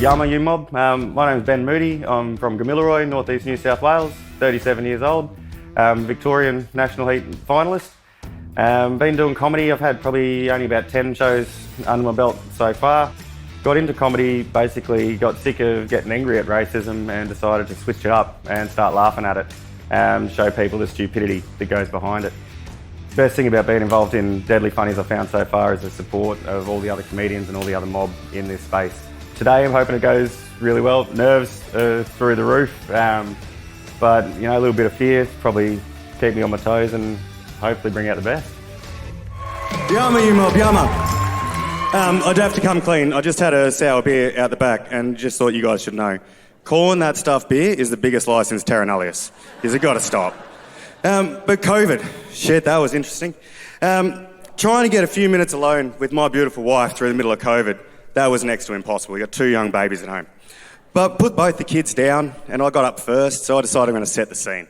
Yama U Mob. My name's Ben Moodie. I'm from Gamilaroi, northeast New South Wales, 37 years old, Victorian National Heat finalist. Been doing comedy. I've had probably only about 10 shows under my belt so far. Got into comedy, basically got sick of getting angry at racism and decided to switch it up and start laughing at it, show people the stupidity that goes behind it. Best thing about being involved in Deadly Funnies I've found so far is the support of all the other comedians and all the other mob in this space. Today I'm hoping it goes really well. Nerves through the roof, but you know, a little bit of fear probably keep me on my toes and hopefully bring out the best. Yama you mob, yama. I'd have to come clean. I just had a sour beer out the back and just thought you guys should know. Calling that stuff beer is the biggest lie since Terra Nullius. You've got to stop. But COVID, shit, that was interesting. Trying to get a few minutes alone with my beautiful wife through the middle of COVID, that was next to impossible. We got 2 young babies at home. But put both the kids down and I got up first, so I decided I'm going to set the scene.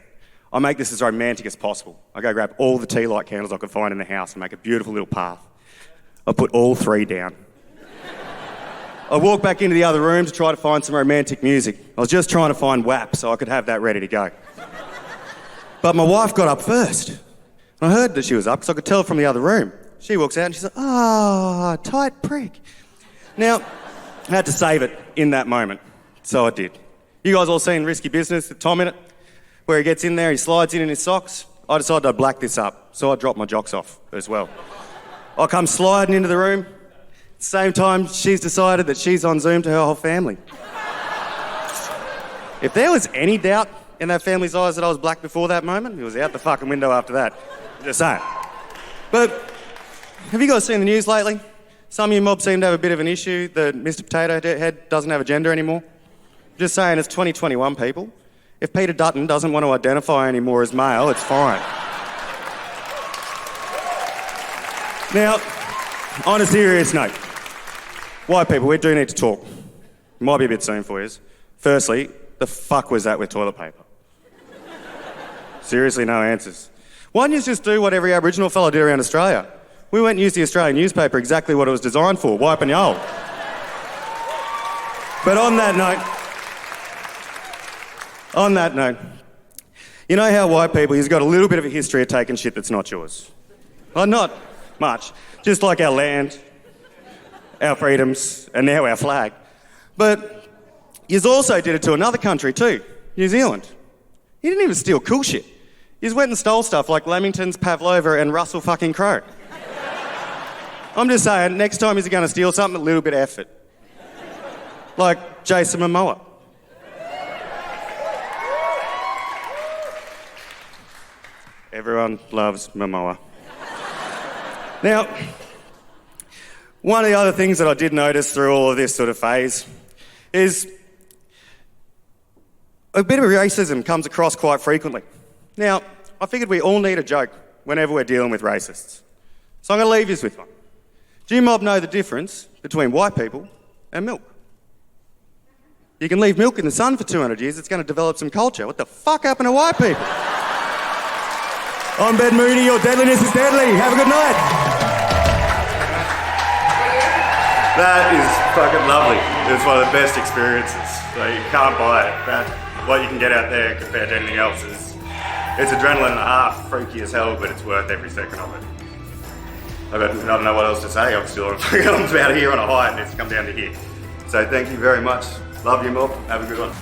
I make this as romantic as possible. I go grab all the tea light candles I could find in the house and make a beautiful little path. I put all 3 down. I walked back into the other room to try to find some romantic music. I was just trying to find WAP so I could have that ready to go. But my wife got up first. I heard that she was up because I could tell from the other room. She walks out and she's like, "Ah, tight prick." Now, I had to save it in that moment, so I did. You guys all seen Risky Business, the Tom in it? Where he gets in there, he slides in his socks. I decided I'd black this up, so I dropped my jocks off as well. I come sliding into the room. At the same time, she's decided that she's on Zoom to her whole family. If there was any doubt in that family's eyes that I was black before that moment, it was out the fucking window after that. Just saying. But have you guys seen the news lately? Some of you mob seem to have a bit of an issue that Mr. Potato Head doesn't have a gender anymore. Just saying, it's 2021, people. If Peter Dutton doesn't want to identify anymore as male, it's fine. Now, on a serious note, white people, we do need to talk. It might be a bit soon for you. Firstly, the fuck was that with toilet paper? Seriously, no answers. Why don't you just do what every Aboriginal fella did around Australia? We went and used the Australian newspaper exactly what it was designed for, wiping your hole. But on that note, you know how white people, you've got a little bit of a history of taking shit that's not yours. Well, not much. Just like our land, our freedoms, and now our flag. But yous also did it to another country too, New Zealand. You didn't even steal cool shit. Yous went and stole stuff like Lamingtons, Pavlova, and Russell fucking Crowe. I'm just saying, next time you're going to steal something, a little bit of effort. Like Jason Momoa. Everyone loves Momoa. Now, one of the other things that I did notice through all of this sort of phase is a bit of racism comes across quite frequently. Now, I figured we all need a joke whenever we're dealing with racists. So I'm going to leave you with one. Do you mob know the difference between white people and milk? You can leave milk in the sun for 200 years, it's going to develop some culture. What the fuck happened to white people? I'm Ben Moodie, your deadliness is deadly. Have a good night. That is fucking lovely. It's one of the best experiences. So you can't buy it. What you can get out there compared to anything else is, it's adrenaline and a half, freaky as hell, but it's worth every second of it. I don't know what else to say. I'm about here on a high and it's come down to here. So thank you very much. Love you, mob. Have a good one.